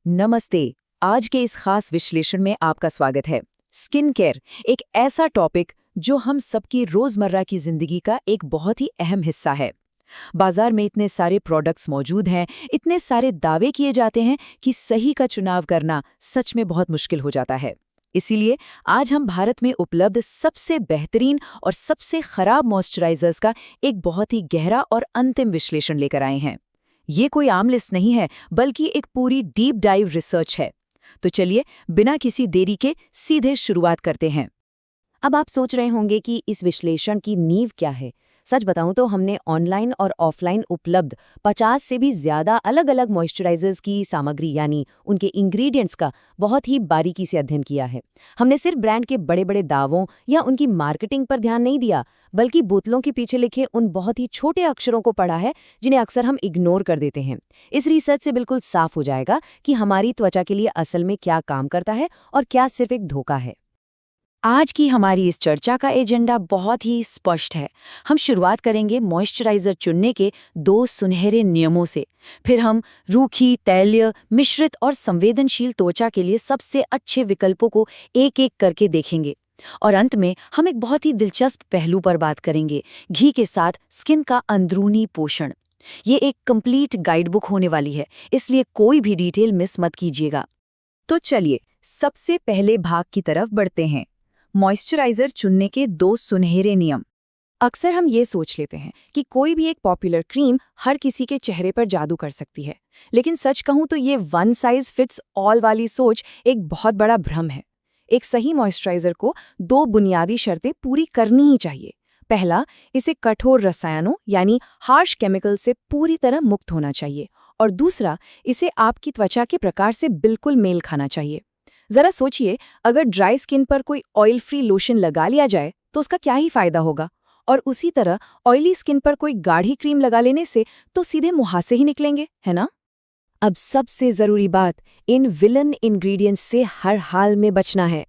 नमस्ते। आज के इस खास विश्लेषण में आपका स्वागत है। स्किन केयर एक ऐसा टॉपिक जो हम सबकी रोजमर्रा की जिंदगी का एक बहुत ही अहम हिस्सा है। बाजार में इतने सारे प्रोडक्ट्स मौजूद हैं, इतने सारे दावे किए जाते हैं कि सही का चुनाव करना सच में बहुत मुश्किल हो जाता है। इसीलिए आज हम भारत में उपलब्ध सबसे बेहतरीन और सबसे खराब मॉइस्चराइजर्स का एक बहुत ही गहरा और अंतिम विश्लेषण लेकर आए हैं। ये कोई आम लिस्ट नहीं है, बल्कि एक पूरी डीप डाइव रिसर्च है। तो चलिए बिना किसी देरी के सीधे शुरुआत करते हैं। अब आप सोच रहे होंगे कि इस विश्लेषण की नींव क्या है। सच बताऊं तो हमने ऑनलाइन और ऑफलाइन उपलब्ध 50 से भी ज्यादा अलग अलग मॉइस्चराइजर्स की सामग्री यानी उनके इंग्रेडिएंट्स का बहुत ही बारीकी से अध्ययन किया है। हमने सिर्फ ब्रांड के बड़े बड़े दावों या उनकी मार्केटिंग पर ध्यान नहीं दिया, बल्कि बोतलों के पीछे लिखे उन बहुत ही छोटे अक्षरों को पढ़ा है जिन्हें अक्सर हम इग्नोर कर देते हैं। इस रिसर्च से बिल्कुल साफ हो जाएगा कि हमारी त्वचा के लिए असल में क्या काम करता है और क्या सिर्फ एक धोखा है। आज की हमारी इस चर्चा का एजेंडा बहुत ही स्पष्ट है। हम शुरुआत करेंगे मॉइस्चराइजर चुनने के 2 सुनहरे नियमों से। फिर हम रूखी, तैलीय, मिश्रित और संवेदनशील त्वचा के लिए सबसे अच्छे विकल्पों को एक-एक करके देखेंगे। और अंत में हम एक बहुत ही दिलचस्प पहलू पर बात करेंगे, घी के साथ स्किन का अंदरूनी पोषण। ये एक कंप्लीट गाइडबुक होने वाली है, इसलिए कोई भी डिटेल मिस मत कीजिएगा। तो चलिए सबसे पहले भाग की तरफ बढ़ते हैं। मॉइस्चराइजर चुनने के 2 सुनहरे नियम। अक्सर हम ये सोच लेते हैं कि कोई भी एक पॉपुलर क्रीम हर किसी के चेहरे पर जादू कर सकती है, लेकिन सच कहूं तो ये वन साइज फिट्स ऑल वाली सोच एक बहुत बड़ा भ्रम है। एक सही मॉइस्चराइजर को 2 बुनियादी शर्तें पूरी करनी ही चाहिए। पहला, इसे कठोर रसायनों यानी हार्श केमिकल से पूरी तरह मुक्त होना चाहिए, और दूसरा, इसे आपकी त्वचा के प्रकार से बिल्कुल मेल खाना चाहिए। जरा सोचिए, अगर ड्राई स्किन पर कोई ऑयल फ्री लोशन लगा लिया जाए तो उसका क्या ही फायदा होगा, और उसी तरह ऑयली स्किन पर कोई गाढ़ी क्रीम लगा लेने से तो सीधे मुहासे ही निकलेंगे, है ना? अब सबसे जरूरी बात, इन विलन इंग्रेडिएंट्स से हर हाल में बचना है।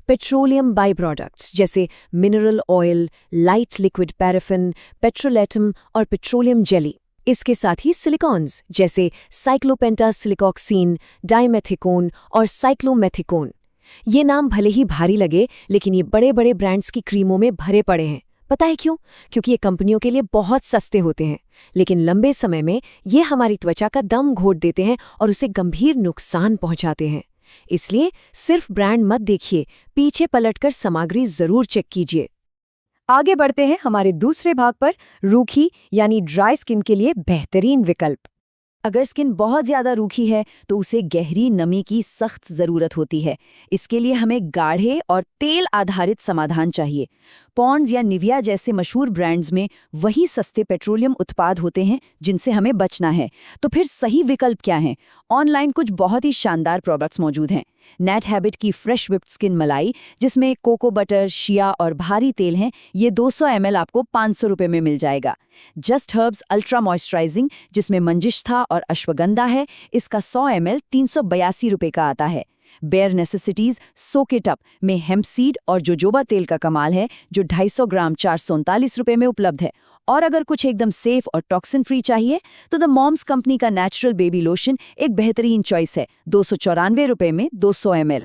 पेट्रोलियम बाई प्रोडक्ट्स जैसे mineral oil, light liquid paraffin, petrolatum और पेट्रोलियम जेली। इसके साथ ही सिलिकॉन्स जैसे साइक्लोपेंटासिलिकॉक्सीन, डाइमेथिकोन और साइक्लोमेथिकोन। ये नाम भले ही भारी लगे, लेकिन ये बड़े बड़े ब्रांड्स की क्रीमों में भरे पड़े हैं। पता है क्यों? क्योंकि ये कंपनियों के लिए बहुत सस्ते होते हैं, लेकिन लंबे समय में ये हमारी त्वचा का दम घोट देते हैं और उसे गंभीर नुकसान पहुंचाते हैं। इसलिए सिर्फ ब्रांड मत देखिए, पीछे पलटकर सामग्री जरूर चेक कीजिए। आगे बढ़ते हैं हमारे दूसरे भाग पर, रूखी यानी ड्राई स्किन के लिए बेहतरीन विकल्प। अगर स्किन बहुत ज्यादा रूखी है तो उसे गहरी नमी की सख्त जरूरत होती है। इसके लिए हमें गाढ़े और तेल आधारित समाधान चाहिए। पॉन्ड्स या निविया जैसे मशहूर ब्रांड्स में वही सस्ते पेट्रोलियम उत्पाद होते हैं जिनसे हमें बचना है। तो फिर सही विकल्प क्या हैं? ऑनलाइन कुछ बहुत ही शानदार प्रोडक्ट्स मौजूद हैं। नेट हैबिट की फ्रेश व्हिप्ड स्किन मलाई, जिसमें कोको बटर, शिया और भारी तेल हैं, ये 200 ml आपको 500 रुपये में मिल जाएगा। जस्ट हर्ब्स अल्ट्रा मॉइस्चराइजिंग, जिसमें मंजिष्ठा और अश्वगंधा है, इसका 100 ml 382 रुपये का आता है। Bear necessities soak it up में हेम्प सीड और जोजोबा तेल का कमाल है, जो 250 ग्राम 439 रुपये में उपलब्ध है। और अगर कुछ एकदम सेफ और टॉक्सिन फ्री चाहिए तो द मॉम्स कंपनी का नेचुरल बेबी लोशन एक बेहतरीन चॉइस है, 294 रुपये में 200 ml।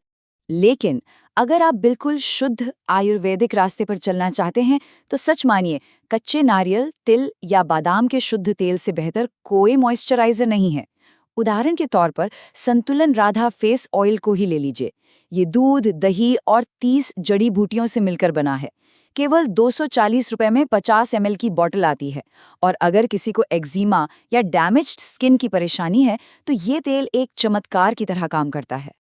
लेकिन अगर आप बिल्कुल शुद्ध आयुर्वेदिक रास्ते पर चलना चाहते हैं तो सच मानिए, कच्चे नारियल, तिल या बादाम के शुद्ध तेल से बेहतर कोई मॉइस्चराइजर नहीं है। उदाहरण के तौर पर संतुलन राधा फेस ऑयल को ही ले लीजिए। ये दूध, दही और 30 जड़ी बूटियों से मिलकर बना है। केवल 240 रुपये में 50 ml की बॉटल आती है। और अगर किसी को एक्जिमा या डैमेज्ड स्किन की परेशानी है तो ये तेल एक चमत्कार की तरह काम करता है।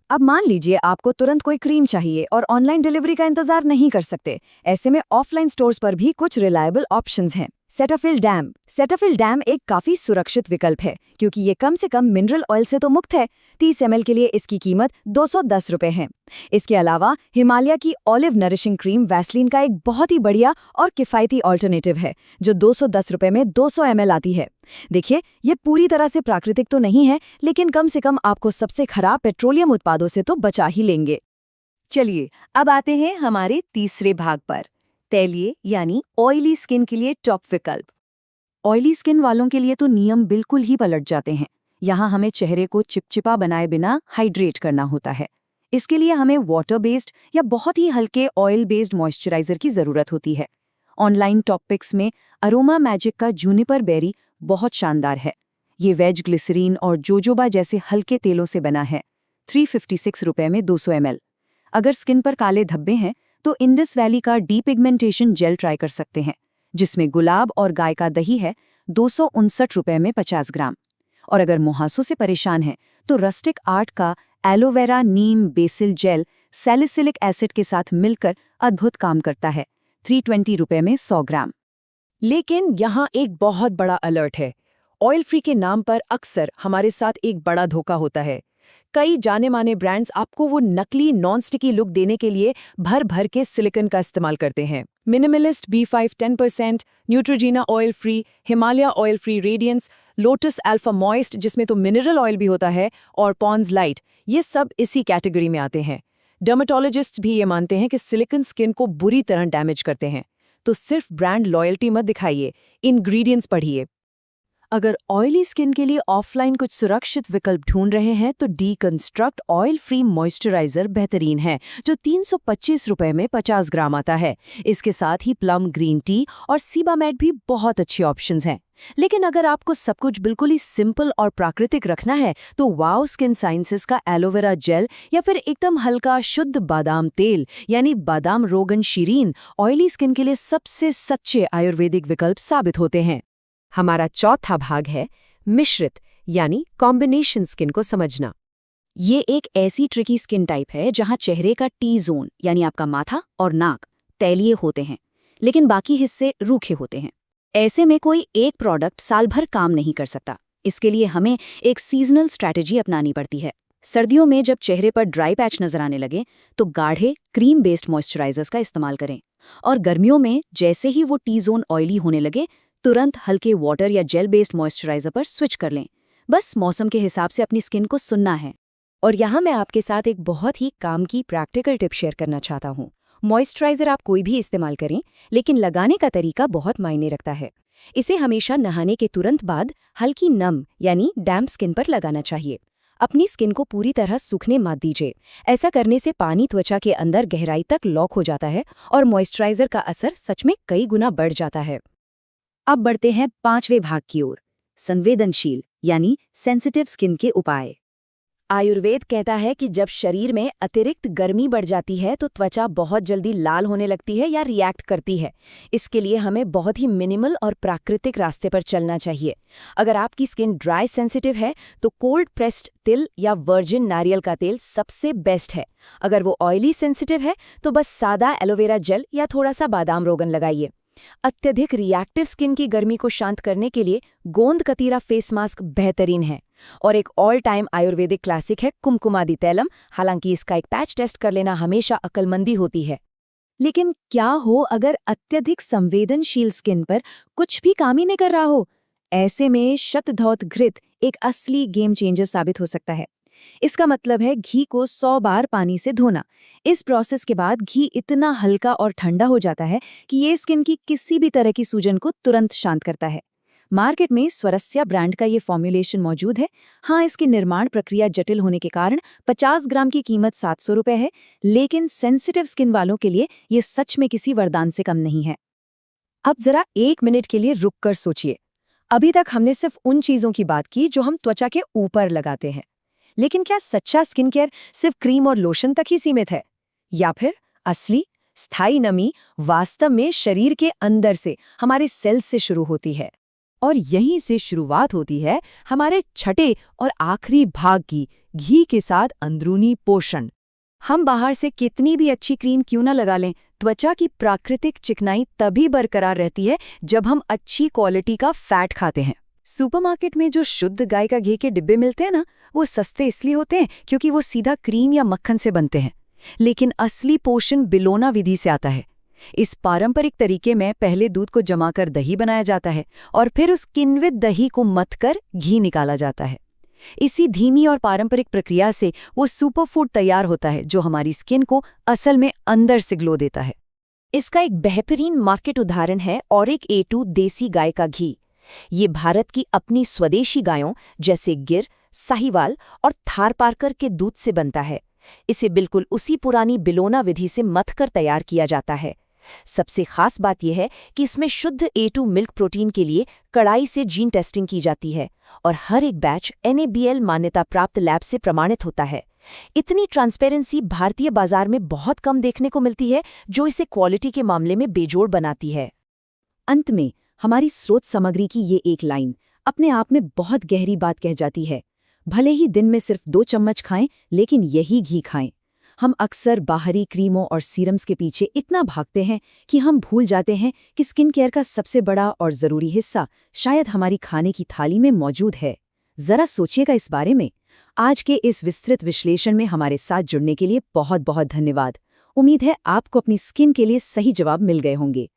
अब मान लीजिए आपको तुरंत कोई क्रीम चाहिए और ऑनलाइन डिलीवरी का इंतजार नहीं कर सकते। ऐसे में ऑफलाइन स्टोर्स पर भी कुछ रिलायबल ऑप्शंस हैं। Cetaphil dam. सेटाफिल डैम एक काफी सुरक्षित विकल्प है, क्योंकि ये कम से कम मिनरल ऑयल से तो मुक्त है। 30 ml के लिए इसकी कीमत 210 रुपये है। इसके अलावा हिमालय की ऑलिव नरिशिंग क्रीम वैसलीन का एक बहुत ही बढ़िया और किफ़ायती ऑल्टरनेटिव है, जो 210 रुपये में 200 ml आती है। देखिए, ये पूरी तरह से प्राकृतिक तो नहीं है, लेकिन कम से कम आपको सबसे खराब पेट्रोलियम उत्पादों से तो बचा ही लेंगे। चलिए अब आते हैं हमारे तीसरे भाग पर, तैलीय यानी ऑयली स्किन के लिए टॉप विकल्प। ऑयली स्किन वालों के लिए तो नियम बिल्कुल ही पलट जाते हैं। यहाँ हमें चेहरे को चिपचिपा बनाए बिना हाइड्रेट करना होता है। इसके लिए हमें वाटर बेस्ड या बहुत ही हल्के ऑयल बेस्ड मॉइस्चराइजर की ज़रूरत होती है। ऑनलाइन टॉपिक्स में अरोमा मैजिक का जूनिपर बेरी बहुत शानदार है। ये वेज ग्लिसरीन और जोजोबा जैसे हल्के तेलों से बना है। 356 रुपए में 200 ml। अगर स्किन पर काले धब्बे हैं तो इंडस वैली का डीपिगमेंटेशन जेल ट्राई कर सकते हैं, जिसमें गुलाब और गाय का दही है, 259 रुपए में 50 ग्राम। और अगर मुहासों से परेशान हैं तो रस्टिक आर्ट का एलोवेरा नीम बेसिल जेल सैलिसिलिक एसिड के साथ मिलकर अद्भुत काम करता है, 320 रुपए में 100 ग्राम। लेकिन यहाँ एक बहुत बड़ा अलर्ट है। ऑयल फ्री के नाम पर अक्सर हमारे साथ एक बड़ा धोखा होता है। कई जाने माने ब्रांड्स आपको वो नकली नॉन स्टिकी लुक देने के लिए भर भर के सिलिकॉन का इस्तेमाल करते हैं। Minimalist B5 10%, Neutrogena oil free, Himalaya oil free radiance, Lotus alpha moist जिसमें तो मिनरल ऑयल भी होता है, और पॉन्ड्स लाइट, ये सब इसी कैटेगरी में आते हैं। डर्मेटोलॉजिस्ट्स भी ये मानते हैं कि सिलिकॉन स्किन को बुरी तरह डैमेज करते हैं। तो सिर्फ ब्रांड लॉयल्टी मत दिखाइए, इंग्रेडिएंट्स पढ़िए। अगर ऑयली स्किन के लिए ऑफलाइन कुछ सुरक्षित विकल्प ढूंढ रहे हैं तो डीकंस्ट्रक्ट ऑयल फ्री मॉइस्चराइजर बेहतरीन है, जो 325 रुपए में 50 ग्राम आता है। इसके साथ ही प्लम ग्रीन टी और सीबामेट भी बहुत अच्छे ऑप्शंस हैं। लेकिन अगर आपको सब कुछ बिल्कुल ही सिंपल और प्राकृतिक रखना है तो वाओ स्किन साइंसेस का एलोवेरा जेल या फिर एकदम हल्का शुद्ध बादाम तेल यानी बादाम रोगन शीरीन ऑयली स्किन के लिए सबसे सच्चे आयुर्वेदिक विकल्प साबित होते हैं। हमारा चौथा भाग है मिश्रित यानी कॉम्बिनेशन स्किन को समझना। ये एक ऐसी ट्रिकी स्किन टाइप है जहां चेहरे का टी जोन यानी आपका माथा और नाक तैलीय होते हैं, लेकिन बाकी हिस्से रूखे होते हैं। ऐसे में कोई एक प्रोडक्ट साल भर काम नहीं कर सकता। इसके लिए हमें एक सीजनल स्ट्रैटेजी अपनानी पड़ती है। सर्दियों में जब चेहरे पर ड्राई पैच नजर आने लगे तो गाढ़े क्रीम बेस्ड मॉइस्चराइजर्स का इस्तेमाल करें, और गर्मियों में जैसे ही वो टी जोन ऑयली होने लगे तुरंत हल्के वाटर या जेल बेस्ड मॉइस्चराइजर पर स्विच कर लें। बस मौसम के हिसाब से अपनी स्किन को सुनना है। और यहाँ मैं आपके साथ एक बहुत ही काम की प्रैक्टिकल टिप शेयर करना चाहता हूँ। मॉइस्चराइजर आप कोई भी इस्तेमाल करें, लेकिन लगाने का तरीका बहुत मायने रखता है। इसे हमेशा नहाने के तुरंत बाद हल्की नम यानी डैम्प स्किन पर लगाना चाहिए। अपनी स्किन को पूरी तरह सूखने मत दीजिए। ऐसा करने से पानी त्वचा के अंदर गहराई तक लॉक हो जाता है और मॉइस्चराइजर का असर सच में कई गुना बढ़ जाता है। अब बढ़ते हैं 5वें भाग की ओर, संवेदनशील यानी सेंसिटिव स्किन के उपाय। आयुर्वेद कहता है कि जब शरीर में अतिरिक्त गर्मी बढ़ जाती है तो त्वचा बहुत जल्दी लाल होने लगती है या रिएक्ट करती है। इसके लिए हमें बहुत ही मिनिमल और प्राकृतिक रास्ते पर चलना चाहिए। अगर आपकी स्किन ड्राई सेंसिटिव है तो कोल्ड प्रेस्ड तिल या वर्जिन नारियल का तेल सबसे बेस्ट है। अगर वो ऑयली सेंसिटिव है तो बस सादा एलोवेरा जेल या थोड़ा सा बादाम रोगन लगाइए। अत्यधिक रिएक्टिव स्किन की गर्मी को शांत करने के लिए गोंद कतीरा फेस मास्क बेहतरीन है। और एक ऑल टाइम आयुर्वेदिक क्लासिक है कुमकुमादि तैलम। हालांकि इसका एक पैच टेस्ट कर लेना हमेशा अक्लमंदी होती है। लेकिन क्या हो अगर अत्यधिक संवेदनशील स्किन पर कुछ भी काम ही नहीं कर रहा हो? ऐसे में शतधौत घृत एक असली गेम चेंजर साबित हो सकता है। इसका मतलब है घी को 100 बार पानी से धोना। इस प्रोसेस के बाद घी इतना हल्का और ठंडा हो जाता है कि ये स्किन की किसी भी तरह की सूजन को तुरंत शांत करता है। मार्केट में स्वरस्या ब्रांड का ये फॉर्मुलेशन मौजूद है। हाँ, इसकी निर्माण प्रक्रिया जटिल होने के कारण 50 ग्राम की कीमत 700 रुपए है, लेकिन सेंसिटिव स्किन वालों के लिए ये सच में किसी वरदान से कम नहीं है। अब जरा 1 मिनट के लिए रुक कर सोचिए। अभी तक हमने सिर्फ उन चीजों की बात की जो हम त्वचा के ऊपर लगाते हैं, लेकिन क्या सच्चा स्किन केयर सिर्फ क्रीम और लोशन तक ही सीमित है? या फिर असली स्थायी नमी वास्तव में शरीर के अंदर से, हमारे सेल्स से शुरू होती है? और यहीं से शुरुआत होती है हमारे छठे और आखिरी भाग की, घी के साथ अंदरूनी पोषण। हम बाहर से कितनी भी अच्छी क्रीम क्यों न लगा लें, त्वचा की प्राकृतिक चिकनाई तभी बरकरार रहती है जब हम अच्छी क्वालिटी का फैट खाते हैं। सुपरमार्केट में जो शुद्ध गाय का घी के डिब्बे मिलते हैं ना, वो सस्ते इसलिए होते हैं क्योंकि वो सीधा क्रीम या मक्खन से बनते हैं, लेकिन असली पोषण बिलोना विधि से आता है। इस पारंपरिक तरीके में पहले दूध को जमाकर दही बनाया जाता है और फिर उस किण्वित दही को मथकर घी निकाला जाता है। इसी धीमी और पारंपरिक प्रक्रिया से वो सुपरफूड तैयार होता है जो हमारी स्किन को असल में अंदर से ग्लो देता है। इसका एक बेहतरीन मार्केट उदाहरण है ऑरिक A2 देसी गाय का घी। ये भारत की अपनी स्वदेशी गायों जैसे गिर, साहीवाल और थारपारकर के दूध से बनता है। इसे बिल्कुल उसी पुरानी बिलोना विधि से मथकर तैयार किया जाता है। सबसे खास बात यह है कि इसमें शुद्ध A2 मिल्क प्रोटीन के लिए कड़ाई से जीन टेस्टिंग की जाती है और हर एक बैच NABL मान्यता प्राप्त लैब से प्रमाणित होता है। इतनी ट्रांसपेरेंसी भारतीय बाजार में बहुत कम देखने को मिलती है, जो इसे क्वालिटी के मामले में बेजोड़ बनाती है। अंत में हमारी स्रोत सामग्री की ये एक लाइन अपने आप में बहुत गहरी बात कह जाती है। भले ही दिन में सिर्फ 2 चम्मच खाएं, लेकिन यही घी खाएं। हम अक्सर बाहरी क्रीमों और सीरम्स के पीछे इतना भागते हैं कि हम भूल जाते हैं कि स्किन केयर का सबसे बड़ा और ज़रूरी हिस्सा शायद हमारी खाने की थाली में मौजूद है। ज़रा सोचिएगा इस बारे में। आज के इस विस्तृत विश्लेषण में हमारे साथ जुड़ने के लिए बहुत बहुत धन्यवाद। उम्मीद है आपको अपनी स्किन के लिए सही जवाब मिल गए होंगे।